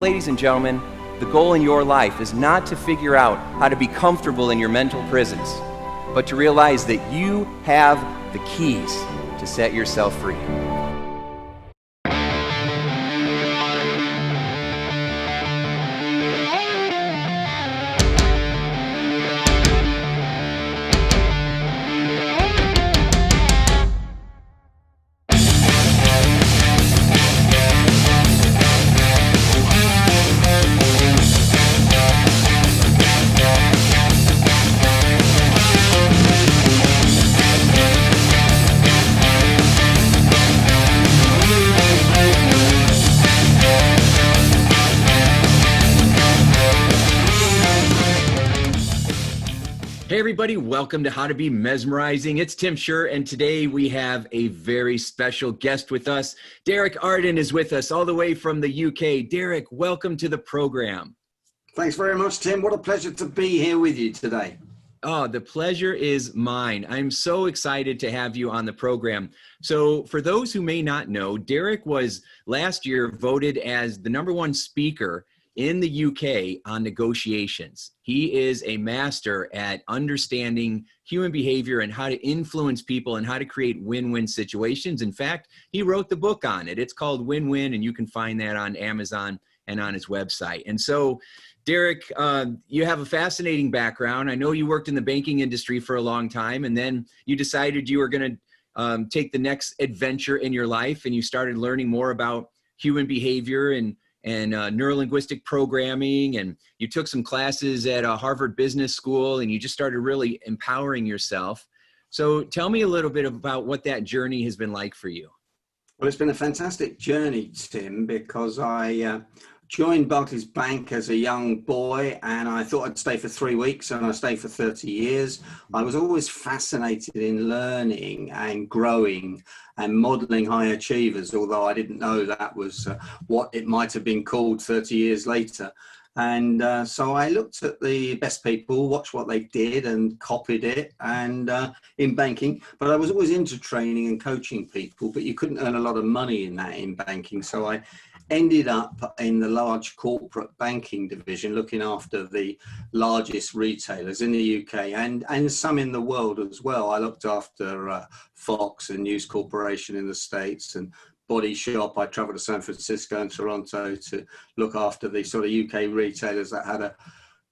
Ladies and gentlemen, the goal in your life is not to figure out how to be comfortable in your mental prisons, but to realize that you have the keys to set yourself free. Hey everybody, welcome to How to Be Mesmerizing. It's Tim Shurr, and today we have a very special guest with us. Derek Arden is with us all the way from the UK. Derek, welcome to the program. Thanks very much, Tim. What a pleasure to be here with you today. Oh, the pleasure is mine. I'm so excited to have you on the program. So for those who may not know, Derek was last year voted as the #1 speaker in the UK on negotiations. He is a master at understanding human behavior and how to influence people and how to create win-win situations. In fact, he wrote the book on it. It's called Win-Win, and you can find that on Amazon and on his website. And so, Derek, you have a fascinating background. I know you worked in the banking industry for a long time, and then you decided you were going to take the next adventure in your life, and you started learning more about human behavior and neurolinguistic programming, and you took some classes at a Harvard Business School, and you just started really empowering yourself. So tell me a little bit about what that journey has been like for you. Well, it's been a fantastic journey, Tim, because I joined Barclays Bank as a young boy, and I thought I'd stay for 3 weeks, and I stayed for 30 years. I was always fascinated in learning and growing and modeling high achievers, although I didn't know that was what it might have been called 30 years later. And so I looked at the best people, watched what they did and copied it, and in banking. But I was always into training and coaching people, but you couldn't earn a lot of money in that in banking. So I ended up in the large corporate banking division, looking after the largest retailers in the UK and some in the world as well. I looked after Fox and News Corporation in the States and Body Shop. I traveled to San Francisco and Toronto to look after the sort of UK retailers that had a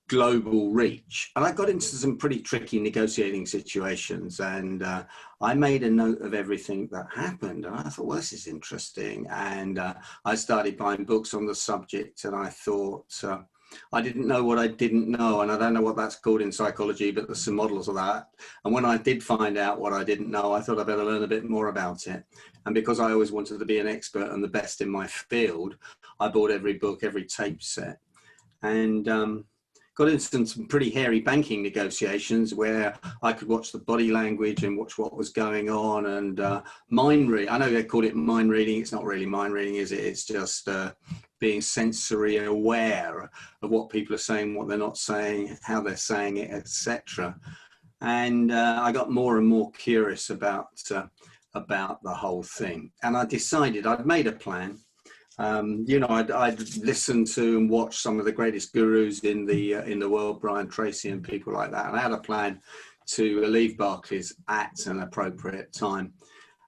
global reach. And I got into some pretty tricky negotiating situations, and I made a note of everything that happened. And I thought, well, this is interesting. And I started buying books on the subject, and I thought, I didn't know what I didn't know. And I don't know what that's called in psychology, but there's some models of that. And when I did find out what I didn't know, I thought I better learn a bit more about it. And because I always wanted to be an expert and the best in my field, I bought every book, every tape set, and got into some pretty hairy banking negotiations where I could watch the body language and watch what was going on and mind read. I know they call it mind reading. It's not really mind reading, is it? It's just being sensory aware of what people are saying, what they're not saying, how they're saying it, etc. And I got more and more curious about the whole thing. And I decided I'd made a plan. I'd listened to and watched some of the greatest gurus in the world, Brian Tracy and people like that. And I had a plan to leave Barclays at an appropriate time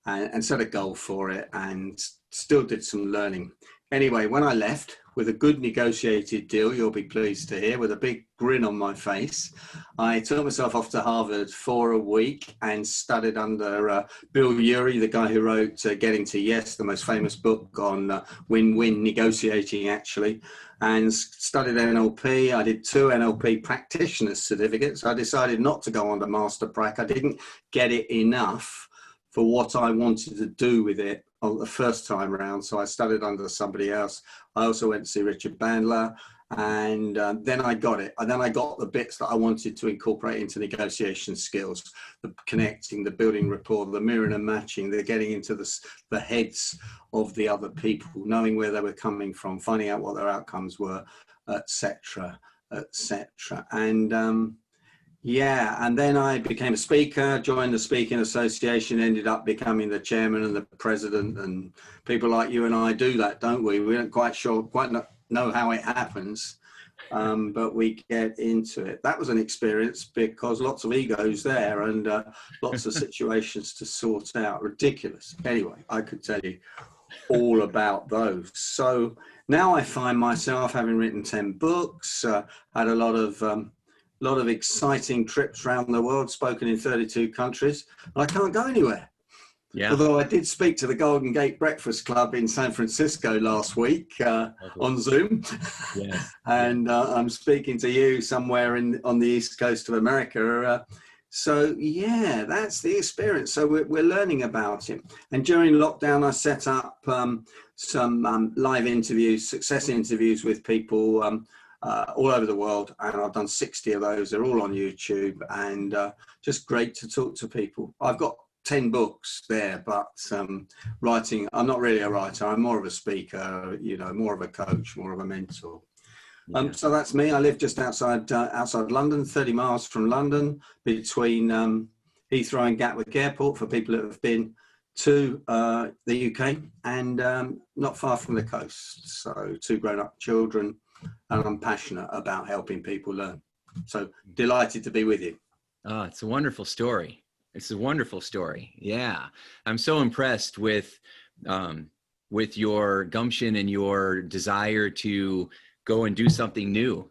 and set a goal for it, and still did some learning. Anyway, when I left with a good negotiated deal, you'll be pleased to hear, with a big grin on my face, I took myself off to Harvard for a week and studied under Bill Urey, the guy who wrote Getting to Yes, the most famous book on win-win negotiating, actually, and studied NLP. I did 2 NLP practitioner certificates. I decided not to go on to Master Prac. I didn't get it enough for what I wanted to do with it on the first time around, so I studied under somebody else. I also went to see Richard Bandler, and then I got it. And then I got the bits that I wanted to incorporate into negotiation skills, the connecting, the building rapport, the mirroring and matching, the getting into the heads of the other people, knowing where they were coming from, finding out what their outcomes were, etc., etc. And and then I became a speaker, joined the Speaking Association, ended up becoming the chairman and the president, and people like you and I do that, don't we? We aren't quite know how it happens, but we get into it. That was an experience because lots of egos there and lots of situations to sort out. Ridiculous. Anyway, I could tell you all about those. So now I find myself having written 10 books, had a lot of exciting trips around the world, spoken in 32 countries, and I can't go anywhere. Yeah. Although I did speak to the Golden Gate Breakfast Club in San Francisco last week on Zoom. Yes. And I'm speaking to you somewhere on the East Coast of America. So yeah, that's the experience. So we're learning about it. And during lockdown, I set up some live interviews, success interviews with people all over the world. And I've done 60 of those. They're all on YouTube, and just great to talk to people. I've got 10 books there, but writing, I'm not really a writer. I'm more of a speaker, more of a coach, more of a mentor. Yeah. So that's me. I live just outside London, 30 miles from London, between Heathrow and Gatwick Airport, for people that have been to the UK, and not far from the coast. So 2 grown-up children, and I'm passionate about helping people learn. So delighted to be with you. Oh, it's a wonderful story. It's a wonderful story. Yeah. I'm so impressed with your gumption and your desire to go and do something new,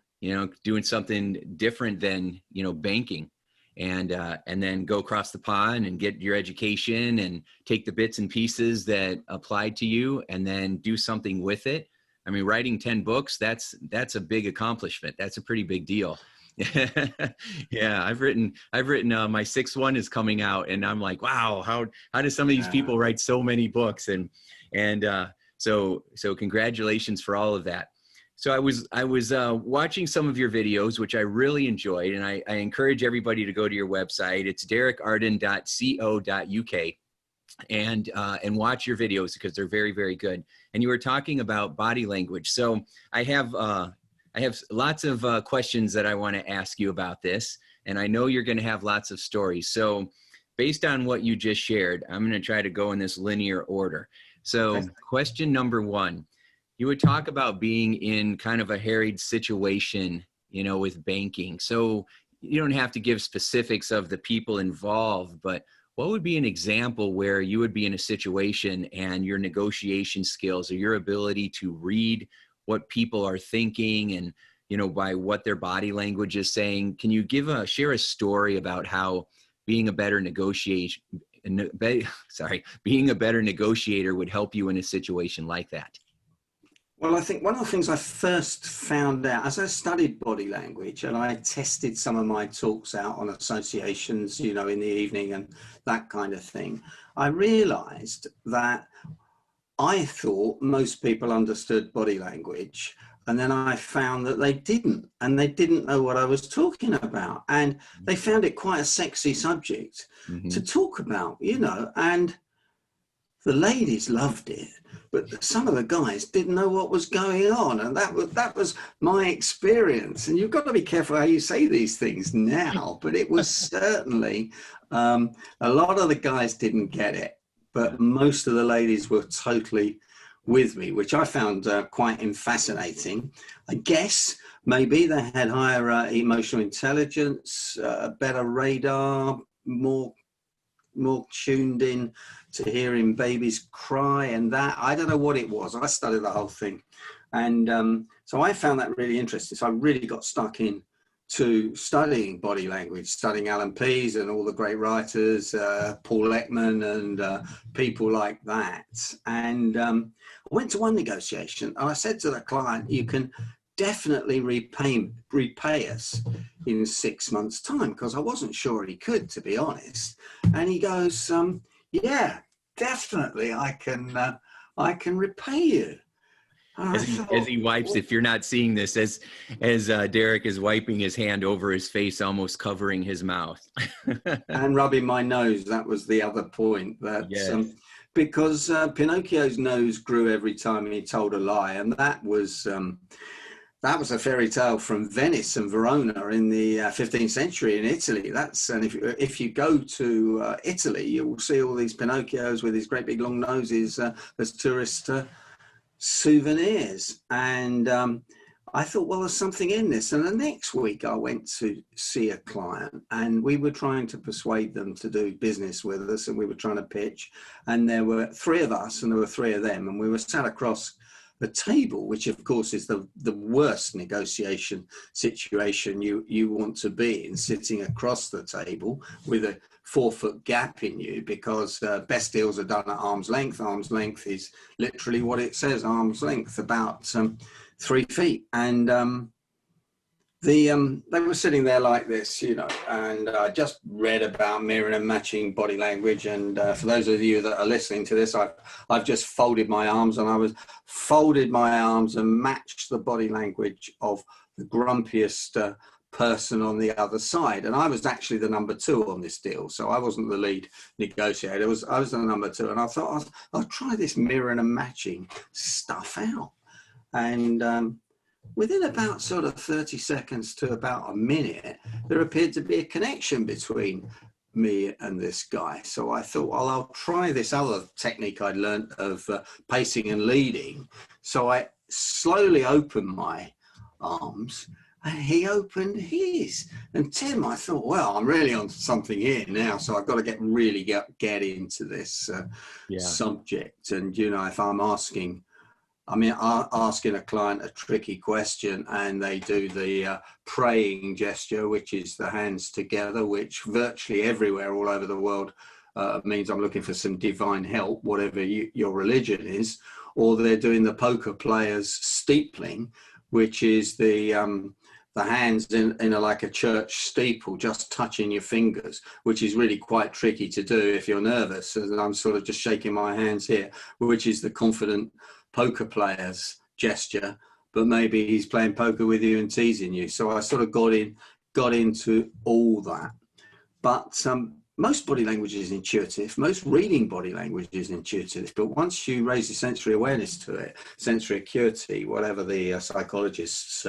doing something different than, banking, and then go across the pond and get your education and take the bits and pieces that apply to you and then do something with it. I mean, writing 10 books, that's a big accomplishment. That's a pretty big deal. Yeah, I've written my 6th one is coming out, and I'm like, wow, how do some of these people write so many books? And so congratulations for all of that. So I was watching some of your videos, which I really enjoyed, and I encourage everybody to go to your website. It's derekarden.co.uk, and watch your videos because they're very, very good. And you were talking about body language. So I have lots of questions that I want to ask you about this, and I know you're going to have lots of stories. So based on what you just shared, I'm going to try to go in this linear order. So question number 1, you would talk about being in kind of a harried situation, with banking. So you don't have to give specifics of the people involved, but what would be an example where you would be in a situation and your negotiation skills or your ability to read what people are thinking and, by what their body language is saying? Can you share a story about how being a better negotiator would help you in a situation like that? Well, I think one of the things I first found out as I studied body language, and I tested some of my talks out on associations, in the evening and that kind of thing, I realized that I thought most people understood body language, and then I found that they didn't, and they didn't know what I was talking about, and they found it quite a sexy subject to talk about, and the ladies loved it, but some of the guys didn't know what was going on, and that was my experience. And you've got to be careful how you say these things now, but it was certainly a lot of the guys didn't get it. But most of the ladies were totally with me, which I found quite fascinating. I guess maybe they had higher emotional intelligence, better radar, more tuned in to hearing babies cry, and that, I don't know what it was. I studied the whole thing. And so I found that really interesting. So I really got stuck in to studying body language, studying Alan Pease and all the great writers, Paul Ekman and people like that. And I went to one negotiation and I said to the client, you can definitely repay us in 6 months' time, because I wasn't sure he could, to be honest. And he goes, yeah, definitely I can repay you. As he wipes, if you're not seeing this, as Derek is wiping his hand over his face, almost covering his mouth. And rubbing my nose. That was the other point. That yes. Because Pinocchio's nose grew every time he told a lie, and that was a fairy tale from Venice and Verona in the 15th century in Italy. And if you go to Italy, you will see all these Pinocchios with these great big long noses as tourists souvenirs. And I thought, well, there's something in this. And the next week I went to see a client, and we were trying to persuade them to do business with us, and we were trying to pitch. And there were three of us and there were three of them, and we were sat across the table, which of course is the worst negotiation situation you want to be in, sitting across the table with a 4-foot gap in you, because best deals are done at arm's length. Arm's length is literally what it says, arm's length, about 3 feet. And they were sitting there like this, you know, and I just read about mirroring and matching body language. And for those of you that are listening to this, I've just folded my arms, and I was folded my arms and matched the body language of the grumpiest person on the other side. And I was actually the number 2 on this deal, so I wasn't the lead negotiator. I was the number 2, and I thought I'll try this mirroring and matching stuff out. And within about sort of 30 seconds to about a minute, there appeared to be a connection between me and this guy. So I thought, well, I'll try this other technique I'd learned of pacing and leading. So I slowly opened my arms, and he opened his. And Tim, I thought, well, I'm really on something here now, so I've got to really get into this subject. And, you know, if I'm asking a client a tricky question and they do the praying gesture, which is the hands together, which virtually everywhere all over the world means I'm looking for some divine help, whatever your religion is, or they're doing the poker players steepling, which is the hands in like a church steeple, just touching your fingers, which is really quite tricky to do if you're nervous. And I'm sort of just shaking my hands here, which is the confident poker player's gesture, but maybe he's playing poker with you and teasing you. So I sort of got into all that. But most body language is intuitive. Most reading body language is intuitive. But once you raise your sensory awareness to it, sensory acuity, whatever the psychologists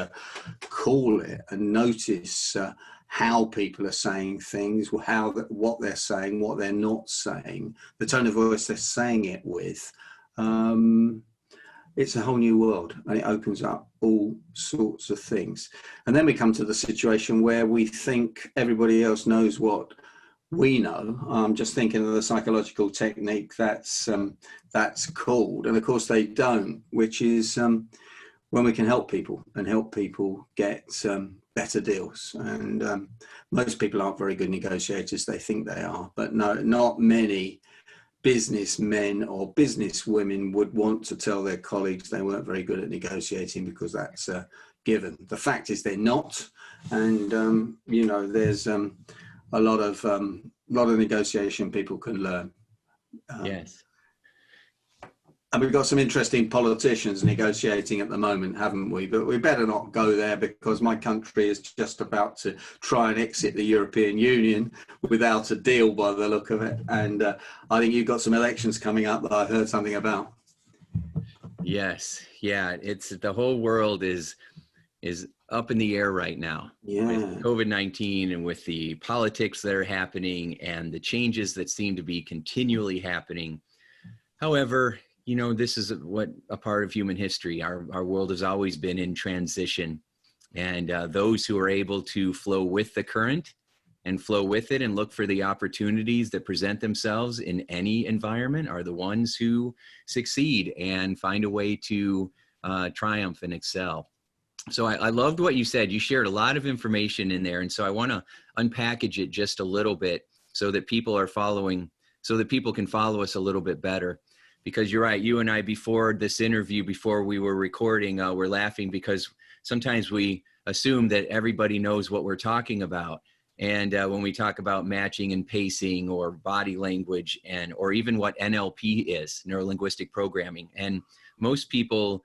call it, and notice how people are saying things, what they're saying, what they're not saying, the tone of voice they're saying it with, it's a whole new world, and it opens up all sorts of things. And then we come to the situation where we think everybody else knows what we know. I'm just thinking of the psychological technique that's called, and of course they don't, which is when we can help people get better deals. And most people aren't very good negotiators. They think they are, but no, not many businessmen or businesswomen would want to tell their colleagues they weren't very good at negotiating, because that's a given. The fact is they're not. And you know, there's a lot of negotiation people can learn. Yes. And we've got some interesting politicians negotiating at the moment, haven't we? But we better not go there, because my country is just about to try and exit the European Union without a deal by the look of it. And I think you've got some elections coming up that I've heard something about. Yes. Yeah. It's the whole world is up in the air right now. Yeah. With COVID-19 and with the politics that are happening and the changes that seem to be continually happening. However, you know, this is a part of human history. Our world has always been in transition, and those who are able to flow with the current and flow with it and look for the opportunities that present themselves in any environment are the ones who succeed and find a way to triumph and excel. So I loved what you said. You shared a lot of information in there, and so I want to unpackage it just a little bit so that people can follow us a little bit better. Because you're right, you and I, before this interview, before we were recording, we're laughing because sometimes we assume that everybody knows what we're talking about. And when we talk about matching and pacing or body language or even what NLP is, neuro-linguistic programming, and most people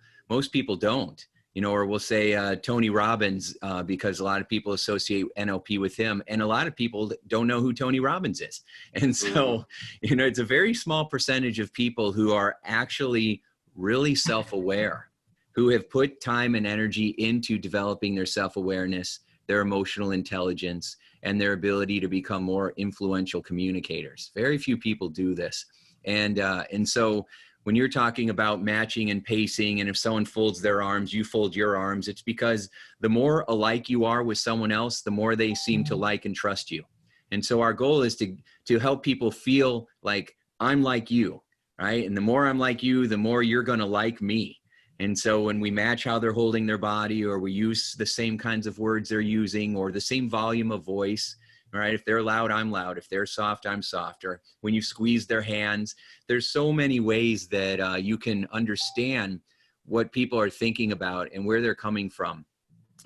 don't. You know, or we'll say Tony Robbins, because a lot of people associate NLP with him, and a lot of people don't know who Tony Robbins is. And so, you know, it's a very small percentage of people who are actually really self-aware, who have put time and energy into developing their self-awareness, their emotional intelligence, and their ability to become more influential communicators. Very few people do this. And so when you're talking about matching and pacing, and if someone folds their arms, you fold your arms, it's because the more alike you are with someone else, the more they seem to like and trust you. And so our goal is to help people feel like I'm like you, right? And the more I'm like you, the more you're going to like me. And so when we match how they're holding their body, or we use the same kinds of words they're using, or the same volume of voice, right? If they're loud, I'm loud. If they're soft, I'm softer. When you squeeze their hands, there's so many ways that you can understand what people are thinking about and where they're coming from.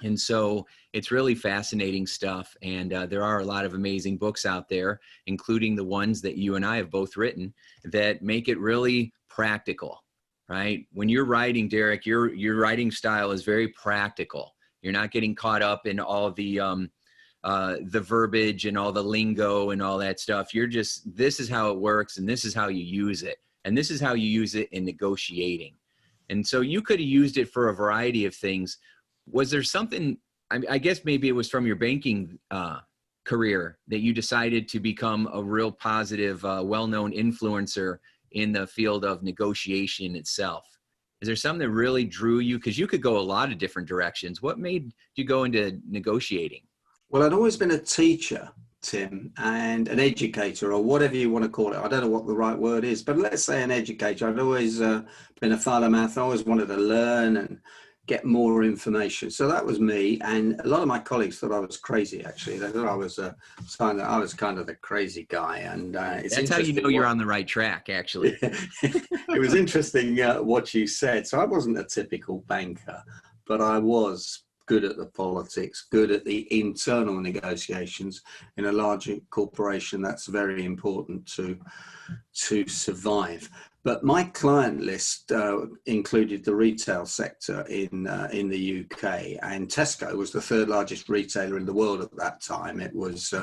And so it's really fascinating stuff. And there are a lot of amazing books out there, including the ones that you and I have both written, that make it really practical, right? When you're writing, Derek, your writing style is very practical. You're not getting caught up in all the verbiage and all the lingo and all that stuff. You're just, this is how it works, and this is how you use it. And this is how you use it in negotiating. And so you could have used it for a variety of things. Was there something, I guess maybe it was from your banking career, that you decided to become a real positive, well-known influencer in the field of negotiation itself? Is there something that really drew you? Because you could go a lot of different directions. What made you go into negotiating? Well, I'd always been a teacher, Tim, and an educator, or whatever you want to call it. I don't know what the right word is, but let's say an educator. I'd always been a fan of math. I always wanted to learn and get more information. So that was me. And a lot of my colleagues thought I was crazy, actually. They thought I was kind of the crazy guy. And that's how you know you're on the right track, actually. It was interesting what you said. So I wasn't a typical banker, but I was good at the politics, good at the internal negotiations. In a large corporation, that's very important to survive. But my client list included the retail sector in the UK, and Tesco was the third largest retailer in the world at that time. It was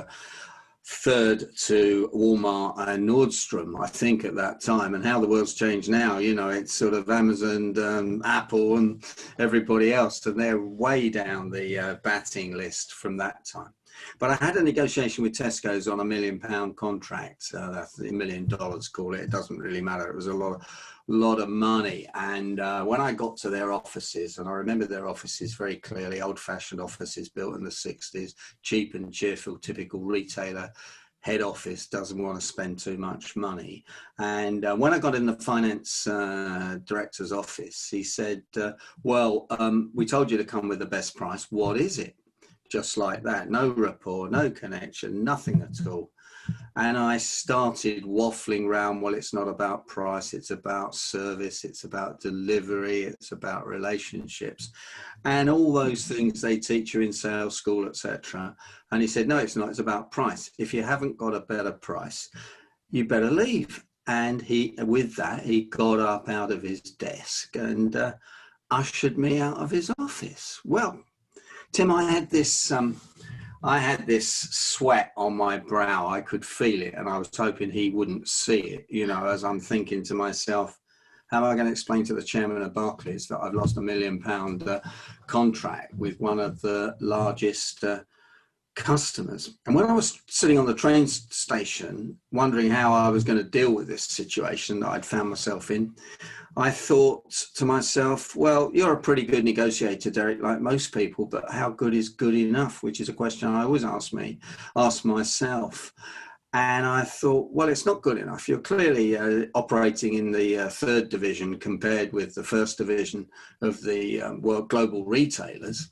third to Walmart and Nordstrom, I think, at that time. And how the world's changed now, you know, it's sort of Amazon, Apple and everybody else, and they're way down the batting list from that time. But I had a negotiation with Tesco's on £1 million contract. That's $1 million, call it. It doesn't really matter. It was a lot of money. And when I got to their offices, and I remember their offices very clearly, old-fashioned offices built in the 60s, cheap and cheerful, typical retailer. Head office doesn't want to spend too much money. And when I got in the finance director's office, he said, well, we told you to come with the best price. What is it? Just like that, no rapport, no connection, nothing at all. And I started waffling around, well, it's not about price, it's about service, it's about delivery, it's about relationships, and all those things they teach you in sales school, etc. And he said, no, it's not, it's about price. If you haven't got a better price, you better leave. And with that, he got up out of his desk and ushered me out of his office. Well, Tim, I had this sweat on my brow. I could feel it, and I was hoping he wouldn't see it, you know, as I'm thinking to myself, how am I going to explain to the chairman of Barclays that I've lost £1 million contract with one of the largest customers? And when I was sitting on the train station, wondering how I was going to deal with this situation that I'd found myself in, I thought to myself, well, you're a pretty good negotiator, Derek, like most people, but how good is good enough? Which is a question I always ask myself. And I thought, well, it's not good enough. You're clearly operating in the third division compared with the first division of the global retailers.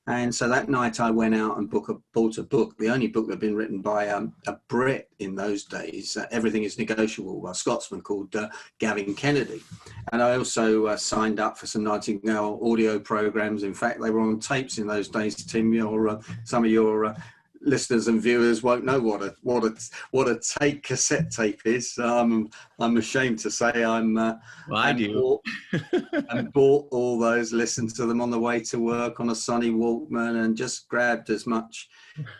And so that night I went out and bought a book, the only book that had been written by a Brit in those days, Everything is Negotiable, by a Scotsman called Gavin Kennedy. And I also signed up for some Nightingale audio programs. In fact, they were on tapes in those days, Tim. Some of your listeners and viewers won't know what a cassette tape is. I'm ashamed to say I do. And bought all those, listened to them on the way to work on a sunny Walkman, and just grabbed as much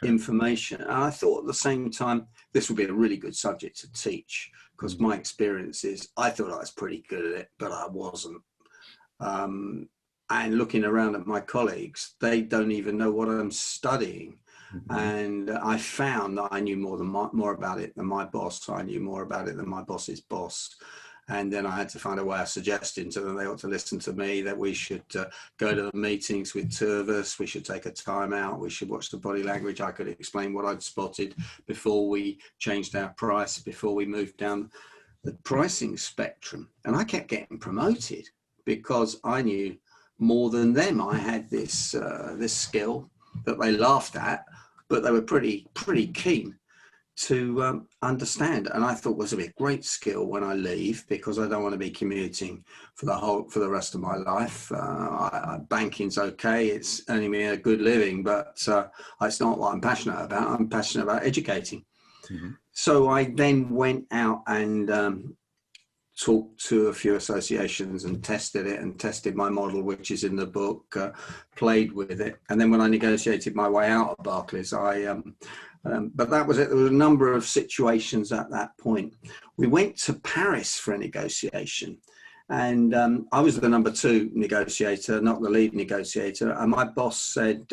information. And I thought at the same time, this would be a really good subject to teach, because my experience is I thought I was pretty good at it, but I wasn't. And looking around at my colleagues, they don't even know what I'm studying. And I found that I knew more about it than my boss. I knew more about it than my boss's boss. And then I had to find a way of suggesting to them they ought to listen to me, that we should go to the meetings with two of us, we should take a time out, we should watch the body language. I could explain what I'd spotted before we changed our price, before we moved down the pricing spectrum. And I kept getting promoted because I knew more than them. I had this skill that they laughed at, but they were pretty keen to understand, and I thought was a great skill when I leave, because I don't want to be commuting for the rest of my life. Banking's okay, it's earning me a good living, but it's not what I'm passionate about. I'm passionate about educating. Mm-hmm. So I then went out and talked to a few associations and tested my model, which is in the book, played with it. And then when I negotiated my way out of Barclays, but that was it. There were a number of situations at that point. We went to Paris for a negotiation, and I was the number 2 negotiator, not the lead negotiator. And my boss said,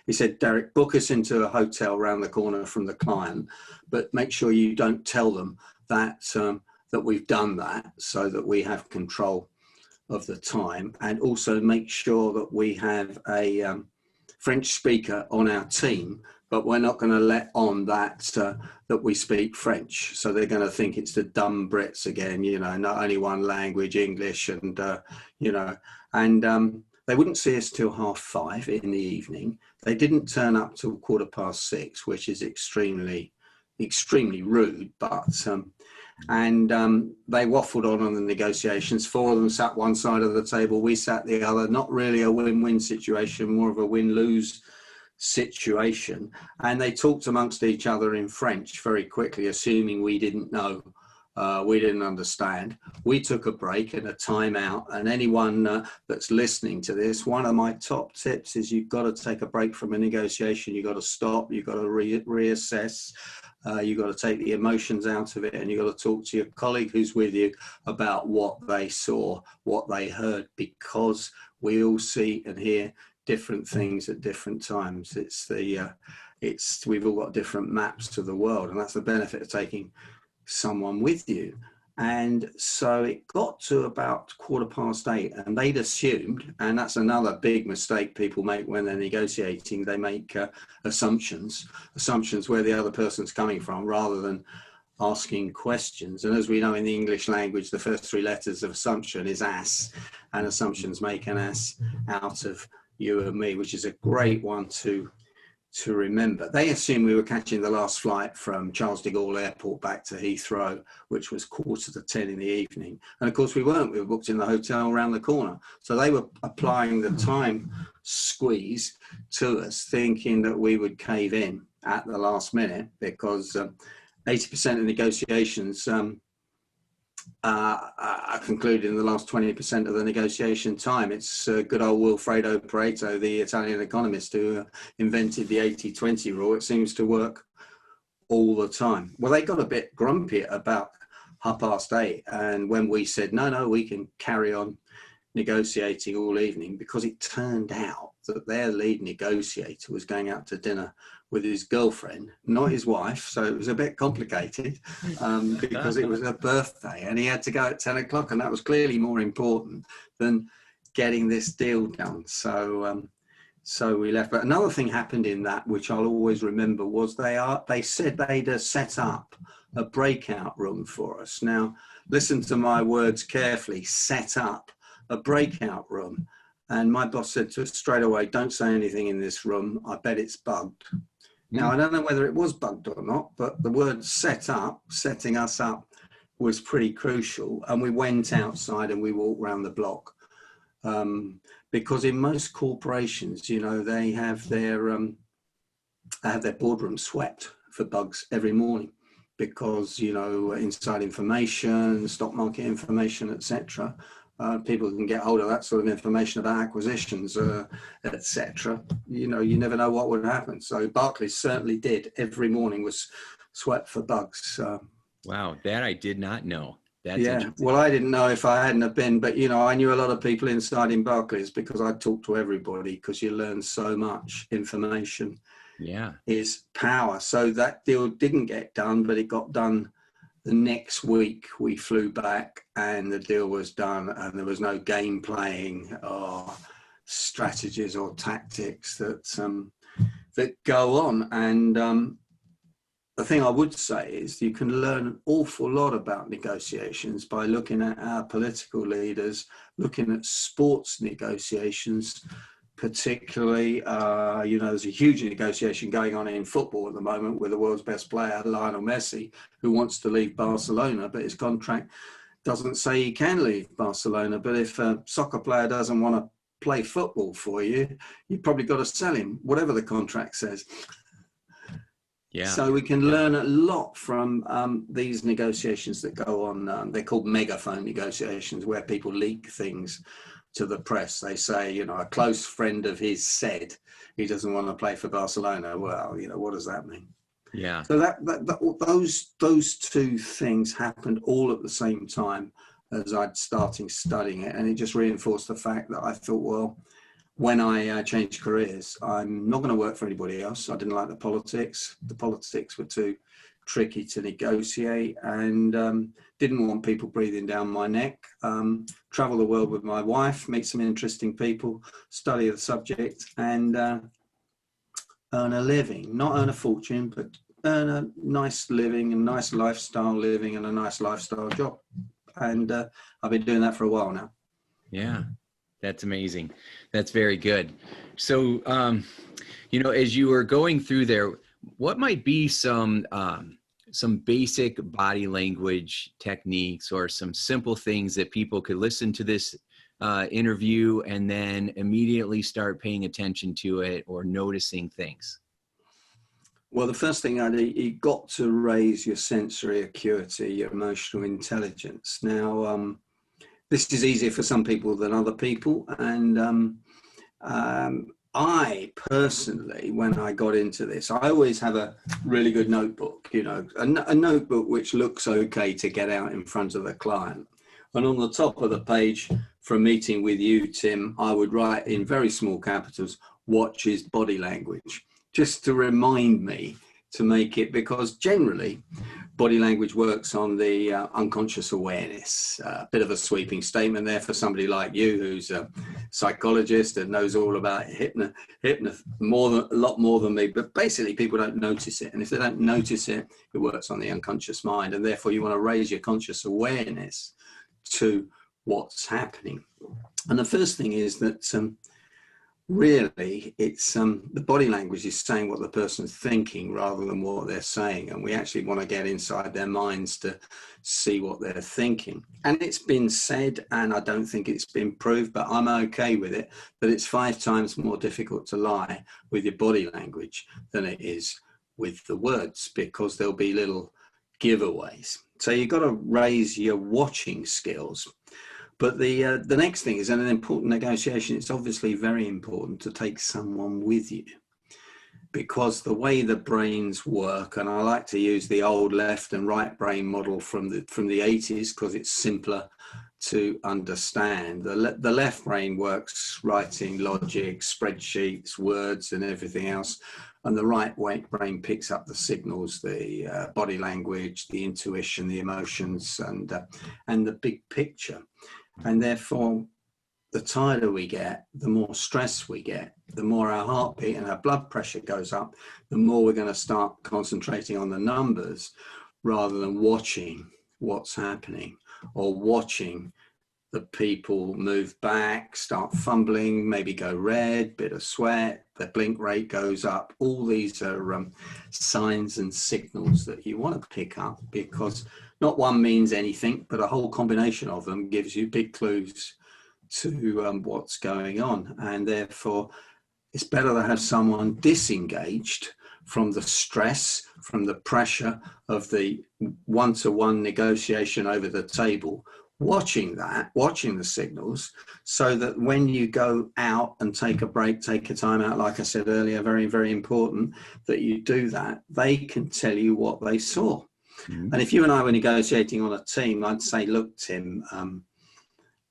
he said, Derek, book us into a hotel around the corner from the client, but make sure you don't tell them that that we've done that, so that we have control of the time, and also make sure that we have a French speaker on our team, but we're not going to let on that that we speak French. So they're going to think it's the dumb Brits again, not only one language, English, and they wouldn't see us till 5:30 in the evening. They didn't turn up till 6:15, which is extremely rude, but they waffled on the negotiations. 4 of them sat one side of the table, we sat the other. Not really a win-win situation, more of a win-lose situation. And they talked amongst each other in French very quickly, assuming we didn't know, we didn't understand. We took a break and a time out, and anyone that's listening to this, one of my top tips is you've got to take a break from a negotiation. You've got to stop, you've got to reassess. You've got to take the emotions out of it, and you've got to talk to your colleague who's with you about what they saw, what they heard, because we all see and hear different things at different times. We've all got different maps to the world, and that's the benefit of taking someone with you. And so it got to about 8:15, and they'd assumed, and that's another big mistake people make when they're negotiating, they make assumptions where the other person's coming from, rather than asking questions. And as we know in the English language, the first 3 letters of assumption is ass, and assumptions make an ass out of you and me, which is a great one to remember. They assumed we were catching the last flight from Charles de Gaulle Airport back to Heathrow, which was 9:45 in the evening. And of course we weren't. We were booked in the hotel around the corner. So they were applying the time squeeze to us, thinking that we would cave in at the last minute, because 80% of negotiations are concluded in the last 20% of the negotiation time. It's good old Wilfredo Pareto, the Italian economist, who invented the 80-20 rule. It seems to work all the time. Well, they got a bit grumpy about 8:30, and when we said, no, we can carry on negotiating all evening, because it turned out that their lead negotiator was going out to dinner with his girlfriend, not his wife. So it was a bit complicated because it was her birthday, and he had to go at 10 o'clock, and that was clearly more important than getting this deal done. So we left. But another thing happened in that, which I'll always remember, was they said they'd set up a breakout room for us. Now, listen to my words carefully: set up a breakout room. And my boss said to us straight away, don't say anything in this room, I bet it's bugged. Now, I don't know whether it was bugged or not, but the word setting us up, was pretty crucial. And we went outside and we walked around the block. Because in most corporations, they have their boardroom swept for bugs every morning, because, inside information, stock market information, etc. People can get hold of that sort of information about acquisitions, etc. You never know what would happen. So Barclays certainly did. Every morning was swept for bugs. Wow, that I did not know. That's yeah. Well, I didn't know if I hadn't have been, but I knew a lot of people inside in Barclays, because I talked to everybody, because you learn so much. Information is power. So that deal didn't get done, but it got done the next week we flew back and the deal was done, and there was no game playing or strategies or tactics that go on. And the thing I would say is you can learn an awful lot about negotiations by looking at our political leaders, looking at sports negotiations, particularly, there's a huge negotiation going on in football at the moment with the world's best player, Lionel Messi, who wants to leave Barcelona, but his contract doesn't say he can leave Barcelona. But if a soccer player doesn't want to play football for you, you've probably got to sell him, whatever the contract says. Yeah. So we can learn a lot from these negotiations that go on. They're called megaphone negotiations, where people leak things to the press. They say, a close friend of his said he doesn't want to play for Barcelona. Well, what does that mean? Yeah. So those two things happened all at the same time as I'd started studying it, and it just reinforced the fact that I thought, well, when I changed careers, I'm not going to work for anybody else. I didn't like the politics. The politics were too tricky to negotiate, and didn't want people breathing down my neck. Travel the world with my wife, meet some interesting people, study the subject, and earn a living. Not earn a fortune, but earn a nice living, a nice lifestyle living, and a nice lifestyle job. And I've been doing that for a while now. Yeah. That's amazing. That's very good. So, as you were going through there, what might be some basic body language techniques or some simple things that people could listen to this interview and then immediately start paying attention to it or noticing things? Well, the first thing you've got to raise your sensory acuity, your emotional intelligence. Now, this is easier for some people than other people. And I personally, when I got into this, I always have a really good notebook, a notebook which looks okay to get out in front of the client. And on the top of the page for a meeting with you, Tim, I would write in very small capitals, watch his body language, just to remind me to make it, because generally body language works on the unconscious awareness. A bit of a sweeping statement there for somebody like you, who's a psychologist and knows all about a lot more than me. But basically, people don't notice it, and if they don't notice it, it works on the unconscious mind, and therefore you want to raise your conscious awareness to what's happening. And the first thing is that really, it's the body language is saying what the person's thinking rather than what they're saying, and we actually want to get inside their minds to see what they're thinking. And it's been said, and I don't think it's been proved, but I'm okay with it, that it's 5 times more difficult to lie with your body language than it is with the words, because there'll be little giveaways. So you've got to raise your watching skills. But the next thing is, in an important negotiation, it's obviously very important to take someone with you, because the way the brains work, and I like to use the old left and right brain model from the 80s because it's simpler to understand. The left brain works writing logic, spreadsheets, words, and everything else, and the right brain picks up the signals, the body language, the intuition, the emotions, and the big picture. And therefore, the tighter we get, the more stress we get, the more our heartbeat and our blood pressure goes up, the more we're going to start concentrating on the numbers rather than watching what's happening, or watching the people move back, start fumbling, maybe go red, bit of sweat, the blink rate goes up. All these are signs and signals that you want to pick up, because not one means anything, but a whole combination of them gives you big clues to what's going on. And therefore, it's better to have someone disengaged from the stress, from the pressure of the one-to-one negotiation over the table, watching the signals, so that when you go out and take a break, take a time out, like I said earlier, very, very important that you do that, they can tell you what they saw. Mm-hmm. And if you and I were negotiating on a team, I'd say, look, Tim,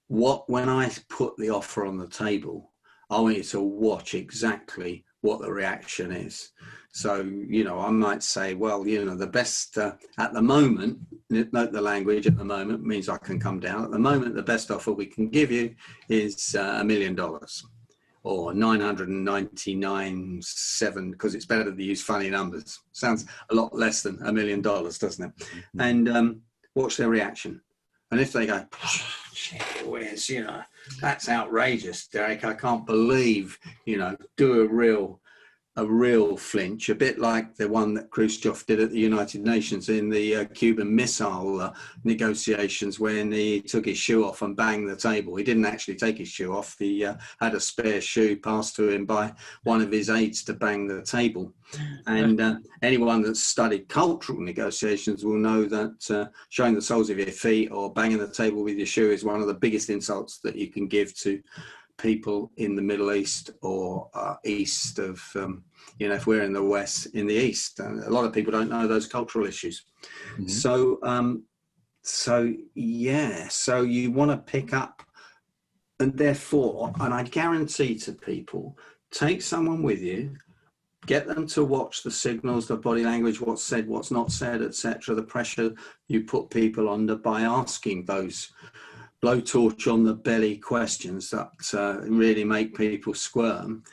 when I put the offer on the table, I want you to watch exactly what the reaction is. So, you know, I might say, well, you know, the best at the moment, note the language, at the moment means I can come down. At the moment, the best offer we can give you is $1 million, or 999.7, because it's better to use funny numbers. Sounds a lot less than $1 million, doesn't it? And watch their reaction. And if they go, whiz, you know, that's outrageous, Derek, I can't believe, you know, do a real flinch, a bit like the one that Khrushchev did at the United Nations in the Cuban Missile negotiations, when he took his shoe off and banged the table. He didn't actually take his shoe off. He had a spare shoe passed to him by one of his aides to bang the table. And anyone that's studied cultural negotiations will know that showing the soles of your feet or banging the table with your shoe is one of the biggest insults that you can give to people in the Middle East or east of, you know, if we're in the West, in the East. And a lot of people don't know those cultural issues. Mm-hmm. So you want to pick up, and therefore, and I guarantee to people, take someone with you, get them to watch the signals, the body language, what's said, what's not said, etc., the pressure you put people under by asking those blowtorch on the belly questions that really make people squirm,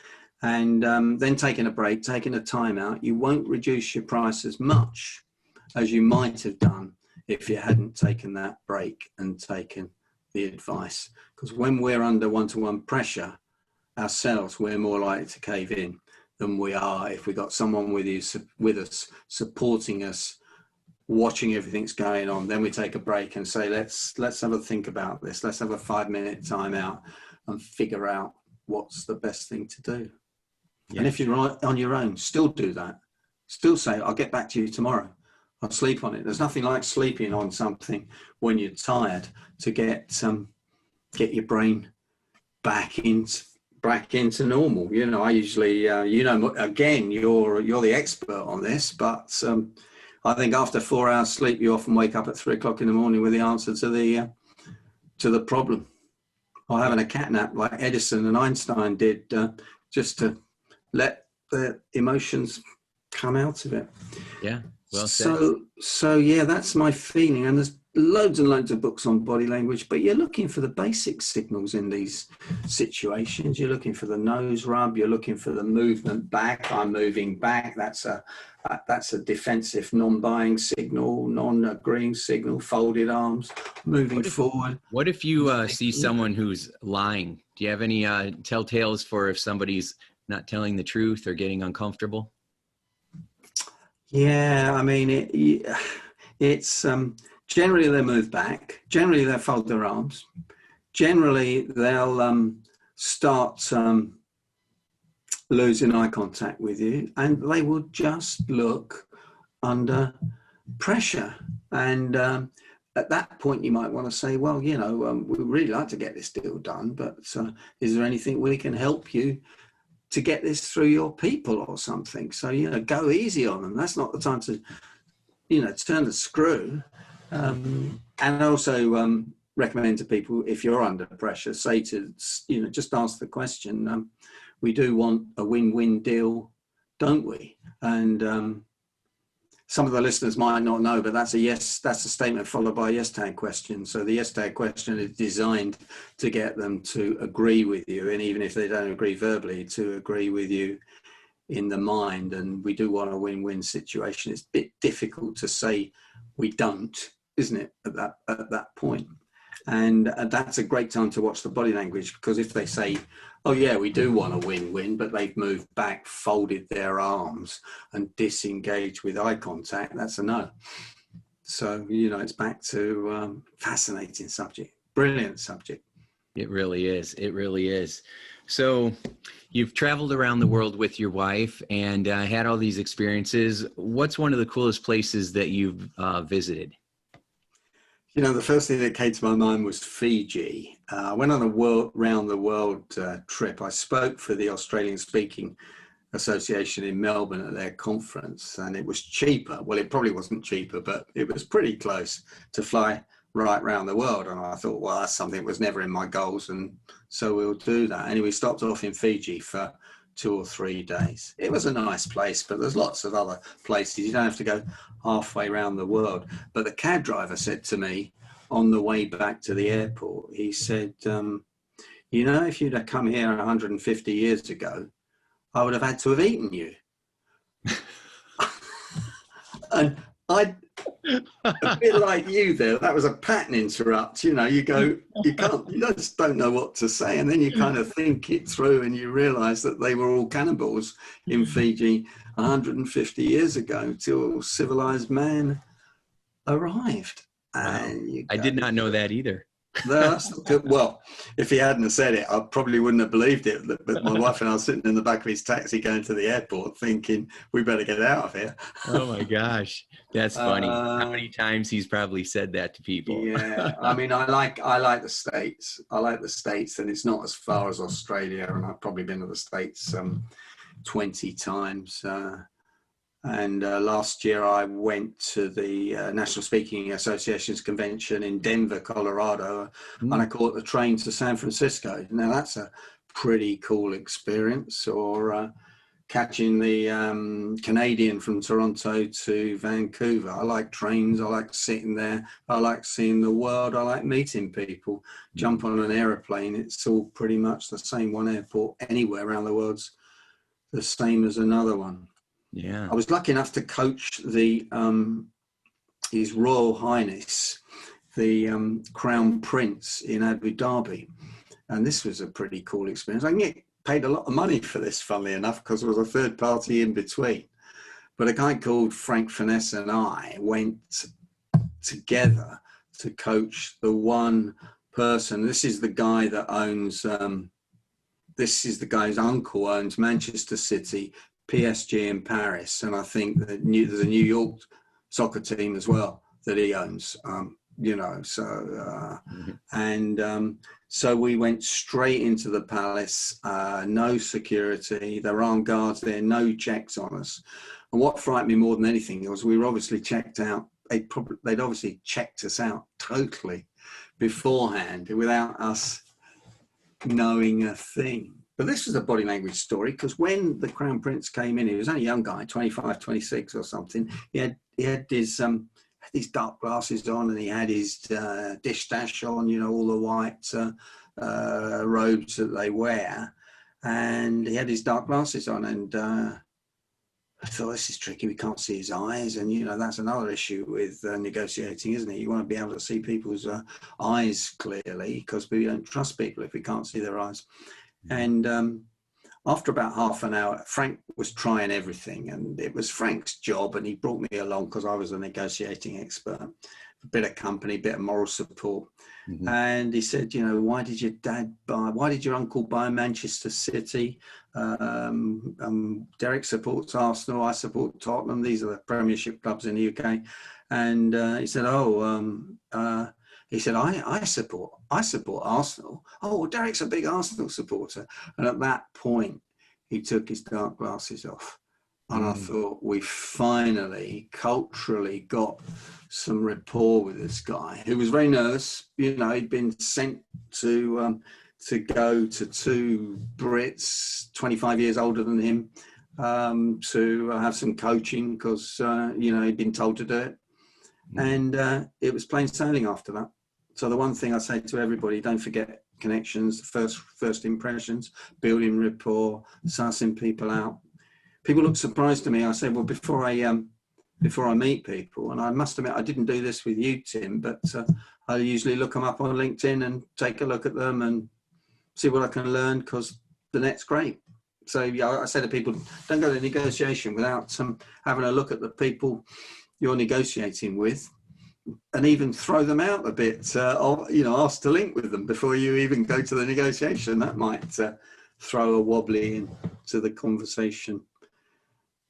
and then taking a break, taking a time out. You won't reduce your price as much as you might have done if you hadn't taken that break and taken the advice. Because when we're under one-to-one pressure ourselves, we're more likely to cave in than we are if we got someone with us, supporting us, watching everything's going on. Then we take a break and say, let's have a think about this. Let's have a 5-minute time out and figure out what's the best thing to do. Yeah. And if you're on your own, still do that. Still say, I'll get back to you tomorrow. I'll sleep on it. There's nothing like sleeping on something when you're tired to get your brain back into normal. You know, I usually, you know, again, you're the expert on this, but I think after 4 hours sleep, you often wake up at 3 o'clock in the morning with the answer to the problem. Or having a cat nap like Edison and Einstein did, just to let the emotions come out of it. Yeah, well said. So yeah, that's my feeling. And there's loads and loads of books on body language, but you're looking for the basic signals in these situations. You're looking for the nose rub. You're looking for the movement back. I'm moving back. That's a defensive, non-buying signal, non-agreeing signal. Folded arms, moving forward. What if you see someone who's lying? Do you have any telltales for if somebody's not telling the truth or getting uncomfortable? Yeah, I mean, it's generally they move back. Generally they fold their arms. Generally they'll start losing eye contact with you, and they will just look under pressure. And at that point you might want to say, well, you know, we'd really like to get this deal done, but is there anything we can help you to get this through your people or something? So, you know, go easy on them. That's not the time to, you know, turn the screw. And also recommend to people, if you're under pressure, say to, you know, just ask the question, we do want a win-win deal, don't we? And some of the listeners might not know, but that's a statement followed by a yes tag question. So the yes tag question is designed to get them to agree with you, and even if they don't agree verbally, to agree with you in the mind. And we do want a win-win situation. It's a bit difficult to say we don't, isn't it, at that point? And that's a great time to watch the body language, because if they say, oh yeah, we do want a win-win, but they've moved back, folded their arms and disengaged with eye contact, that's a no. So, you know, it's back to fascinating subject, brilliant subject. It really is. It really is. So you've traveled around the world with your wife and had all these experiences. What's one of the coolest places that you've visited? You know, the first thing that came to my mind was Fiji. I went on a round the world trip. I spoke for the Australian Speaking Association in Melbourne at their conference, and it was cheaper. Well, it probably wasn't cheaper, but it was pretty close to fly right around the world. And I thought, well, that's something that was never in my goals, and so we'll do that. Anyway, we stopped off in Fiji for 2 or 3 days. It was a nice place, but there's lots of other places. You don't have to go halfway around the world. But the cab driver said to me on the way back to the airport, he said, you know, if you'd have come here 150 years ago, I would have had to have eaten you. And I, a bit like you there, that was a pattern interrupt. You know, you go, you just don't know what to say. And then you kind of think it through and you realize that they were all cannibals in Fiji 150 years ago till civilized man arrived. And wow. I did not know that either. Well, if he hadn't have said it, I probably wouldn't have believed it. But my wife and I were sitting in the back of his taxi going to the airport thinking, we better get out of here. Oh my gosh. That's funny. How many times he's probably said that to people. Yeah. I mean, I like the States. I like the States, and it's not as far as Australia. And I've probably been to the States 20 times. And last year I went to the National Speaking Association's convention in Denver, Colorado, and I caught the train to San Francisco. Now that's a pretty cool experience. Or catching the Canadian from Toronto to Vancouver. I like trains. I like sitting there. I like seeing the world. I like meeting people. Jump on an aeroplane. It's all pretty much the same. One airport anywhere around the world's the same as another one. Yeah, I was lucky enough to coach the His Royal Highness, the Crown Prince in Abu Dhabi, and this was a pretty cool experience. I can get paid a lot of money for this, funnily enough, because there was a third party in between. But a guy called Frank Finesse and I went together to coach the one person. This is the guy that owns. This is the guy's uncle owns Manchester City, PSG in Paris, and I think that there's a New York soccer team as well that he owns. You know, so so we went straight into the palace. No security, there aren't guards there, no checks on us. And what frightened me more than anything was we were obviously checked out. They'd obviously checked us out totally beforehand without us knowing a thing. But this was a body language story, because when the Crown Prince came in, he was only a young guy, 25, 26 or something. He had these dark glasses on, and he had his dish dash on, you know, all the white robes that they wear. And he had his dark glasses on, and I thought, this is tricky. We can't see his eyes. And, you know, that's another issue with negotiating, isn't it? You want to be able to see people's eyes clearly, because we don't trust people if we can't see their eyes. And after about half an hour, Frank was trying everything, and it was Frank's job, and he brought me along because I was a negotiating expert, a bit of company, a bit of moral support. And he said, you know, why did your uncle buy Manchester City? Derek supports Arsenal, I support Tottenham. These are the Premiership clubs in the UK. And he said, I support Arsenal. Oh, well, Derek's a big Arsenal supporter. And at that point, he took his dark glasses off. And I thought, we finally culturally got some rapport with this guy, who was very nervous. You know, he'd been sent to go to two Brits, 25 years older than him, to have some coaching, because, you know, he'd been told to do it. And it was plain sailing after that. So the one thing I say to everybody, don't forget connections, first impressions, building rapport, sussing people out. People look surprised to me. I say, well, before I meet people, and I must admit, I didn't do this with you, Tim, but I usually look them up on LinkedIn and take a look at them and see what I can learn, because the net's great. So yeah, I say to people, don't go to negotiation without having a look at the people you're negotiating with, and even throw them out a bit, you know, ask to link with them before you even go to the negotiation. That might throw a wobbly into the conversation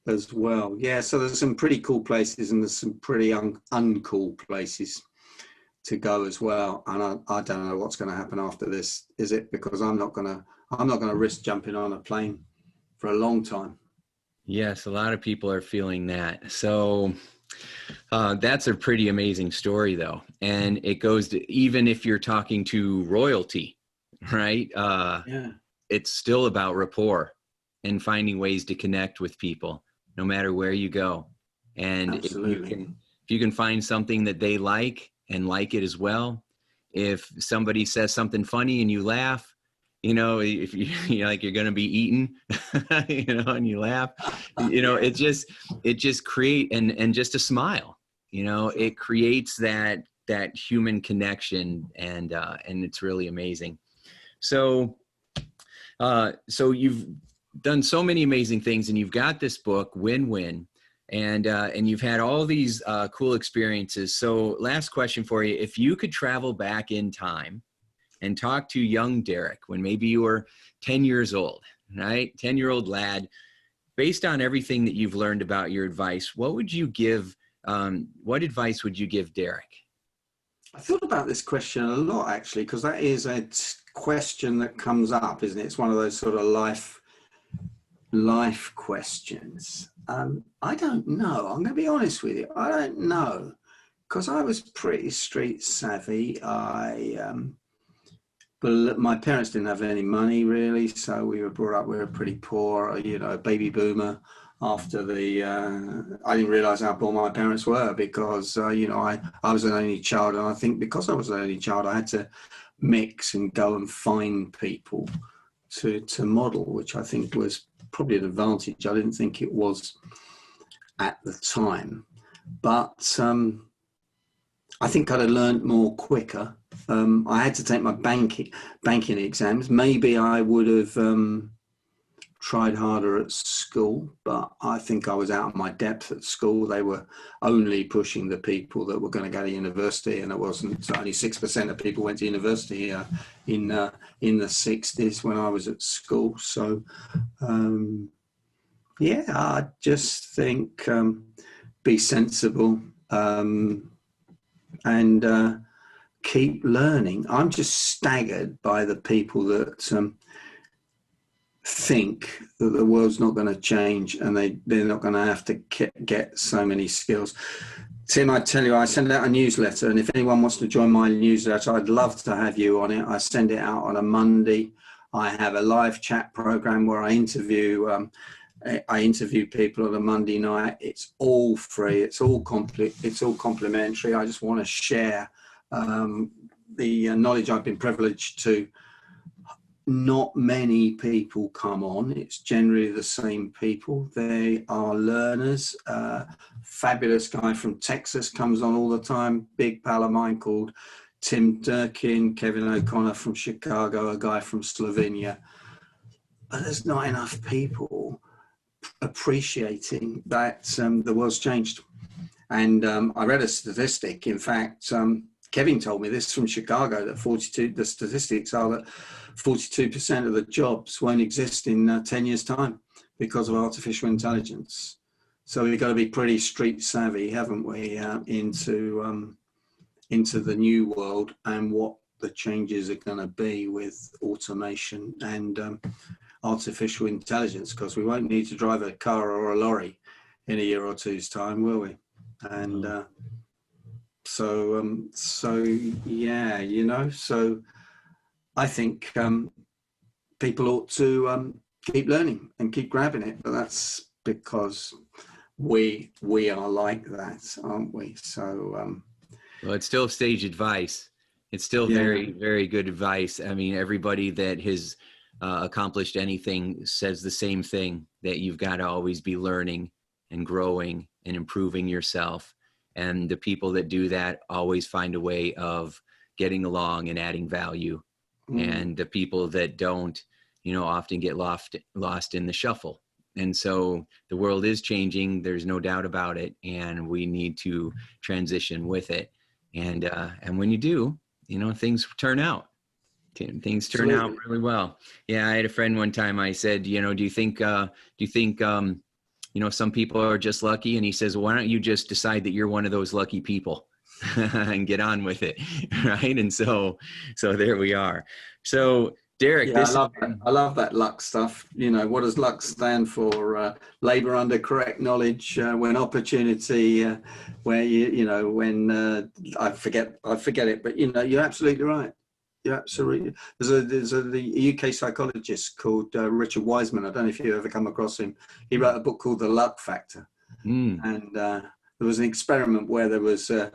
as well. Yeah, so there's some pretty cool places, and there's some pretty uncool places to go as well. And I don't know what's going to happen after this. Is it because I'm not going to risk jumping on a plane for a long time? Yes, a lot of people are feeling that. So that's a pretty amazing story, though. And it goes to, even if you're talking to royalty, right? Yeah. It's still about rapport. and finding ways to connect with people no matter where you go. And Absolutely. if you can find something that they like and like it as well, if somebody says something funny and you laugh, if you're like, you're going to be eaten, and you laugh, it just create, and just a smile, it creates that human connection, and it's really amazing. So you've done so many amazing things, and you've got this book, Win-Win, and you've had all these cool experiences. So last question for you: if you could travel back in time and talk to young Derek when maybe you were 10 years old, right? 10-year-old lad, based on everything that you've learned about your advice, what would you give? What advice would you give Derek? I thought about this question a lot, actually, because that is a question that comes up, isn't it? It's one of those sort of life questions. I don't know. I'm going to be honest with you. I don't know, because I was pretty street savvy. But my parents didn't have any money, really, so we were brought up, we were pretty poor, baby boomer. After I didn't realize how poor my parents were, because, I was an only child. And I think because I was an only child, I had to mix and go and find people to model, which I think was probably an advantage. I didn't think it was at the time, but I think I'd have learned more quicker. I had to take my banking exams. Maybe I would have tried harder at school, but I think I was out of my depth at school. They were only pushing the people that were going to go to university, and it wasn't. Only 6% of people went to university in the 60s when I was at school. So I just think be sensible and keep learning. I'm just staggered by the people that think that the world's not going to change, and they're not going to have to get so many skills. Tim, I tell you, I send out a newsletter, and if anyone wants to join my newsletter, I'd love to have you on it. I send it out on a Monday. I have a live chat program where I interview people on a Monday night. It's all free. It's all complimentary. I just want to share the knowledge I've been privileged to. Not many people come on. It's generally the same people. They are learners. Fabulous guy from Texas comes on all the time. Big pal of mine called Tim Durkin, Kevin O'Connor from Chicago, a guy from Slovenia. But there's not enough people appreciating that the world's changed. And I read a statistic. In fact, Kevin told me this from Chicago, that the statistics are that 42% of the jobs won't exist in 10 years' time because of artificial intelligence. So we've got to be pretty street savvy, haven't we, into the new world and what the changes are going to be with automation and artificial intelligence, because we won't need to drive a car or a lorry in a year or two's time, will we? And so I think people ought to keep learning and keep grabbing it, but that's because we are like that, aren't we? So well, it's still sage advice. It's still very, very good advice. I mean, everybody that has accomplished anything says the same thing, that you've got to always be learning and growing and improving yourself. And the people that do that always find a way of getting along and adding value. And the people that don't, often get lost in the shuffle. And so the world is changing. There's no doubt about it. And we need to transition with it. And when you do, things turn out. Things turn out really well. Yeah, I had a friend one time. I said, do you think some people are just lucky? And he says, well, why don't you just decide that you're one of those lucky people and get on with it, right? And so there we are. So Derek, I love that luck stuff. What does luck stand for? Labor under correct knowledge, when opportunity, where when I forget it, but you're absolutely right. You're absolutely. There's the UK psychologist called Richard Wiseman. I don't know if you've ever come across him. He wrote a book called The Luck Factor, and there was an experiment where there was a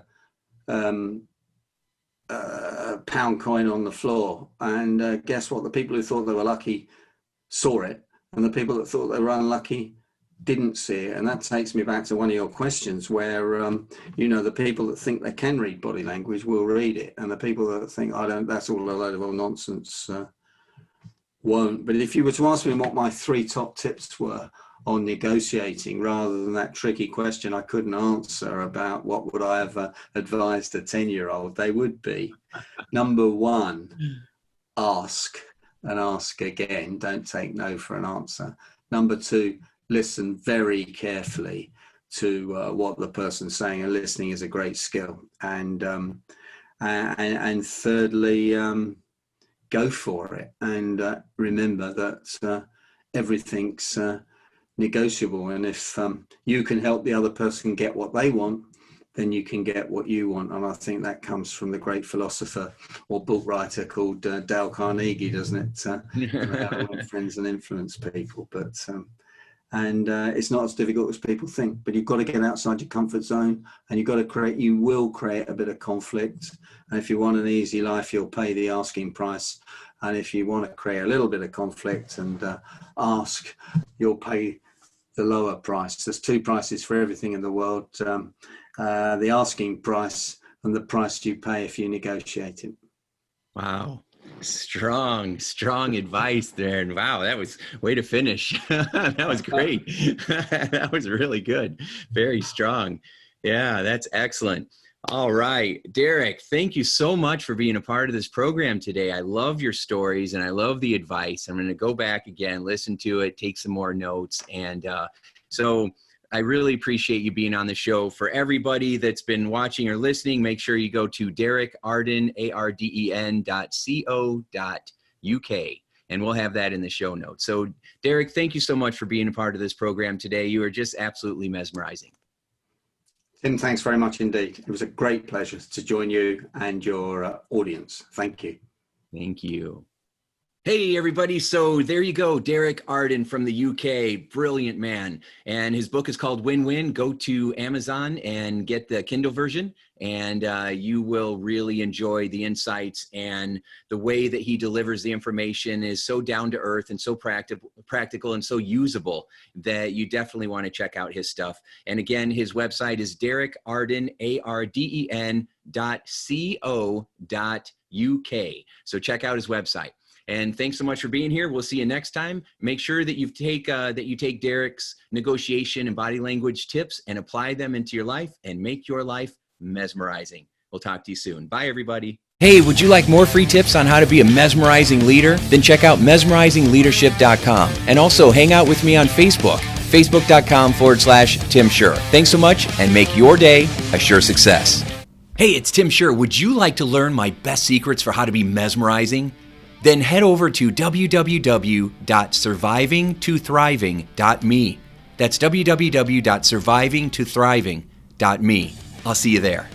pound coin on the floor, and guess what? The people who thought they were lucky saw it, and the people that thought they were unlucky didn't see it. And that takes me back to one of your questions where the people that think they can read body language will read it, and the people that think I don't, that's all a load of old nonsense, won't. But if you were to ask me what my 3 top tips were on negotiating, rather than that tricky question I couldn't answer about what would I have advised a 10-year-old, they would be: number 1, ask and ask again. Don't take no for an answer. Number 2, listen very carefully to what the person's saying, and listening is a great skill. And thirdly, go for it, and remember that everything's negotiable, and if you can help the other person get what they want, then you can get what you want. And I think that comes from the great philosopher or book writer called Dale Carnegie, doesn't it? How to win friends and influence people. But it's not as difficult as people think, but you've got to get outside your comfort zone, and you will create a bit of conflict. And if you want an easy life, you'll pay the asking price. And if you want to create a little bit of conflict and ask, you'll pay the lower price. There's 2 prices for everything in the world: the asking price and the price you pay if you negotiate it. Wow. Strong advice there. And wow, that was way to finish. That was great. That was really good. Very strong. Yeah, that's excellent. All right, Derek, thank you so much for being a part of this program today. I love your stories and I love the advice. I'm going to go back again, listen to it, take some more notes. And so I really appreciate you being on the show. For everybody that's been watching or listening, make sure you go to Derek Arden, ARDEN.co.uk, and we'll have that in the show notes. So Derek, thank you so much for being a part of this program today. You are just absolutely mesmerizing. Tim, thanks very much indeed. It was a great pleasure to join you and your audience. Thank you. Thank you. Hey, everybody. So there you go. Derek Arden from the UK. Brilliant man. And his book is called Win-Win. Go to Amazon and get the Kindle version, and you will really enjoy the insights, and the way that he delivers the information is so down to earth and so practical and so usable that you definitely want to check out his stuff. And again, his website is Derek Arden, ARDEN.co.uk. So check out his website. And thanks so much for being here. We'll see you next time. Make sure that you take Derek's negotiation and body language tips and apply them into your life and make your life mesmerizing. We'll talk to you soon. Bye, everybody. Hey, would you like more free tips on how to be a mesmerizing leader? Then check out mesmerizingleadership.com, and also hang out with me on Facebook, facebook.com/Tim Shurr. Thanks so much, and make your day a sure success. Hey, it's Tim Shurr. Would you like to learn my best secrets for how to be mesmerizing? Then head over to www.survivingtothriving.me. That's www.survivingtothriving.me. I'll see you there.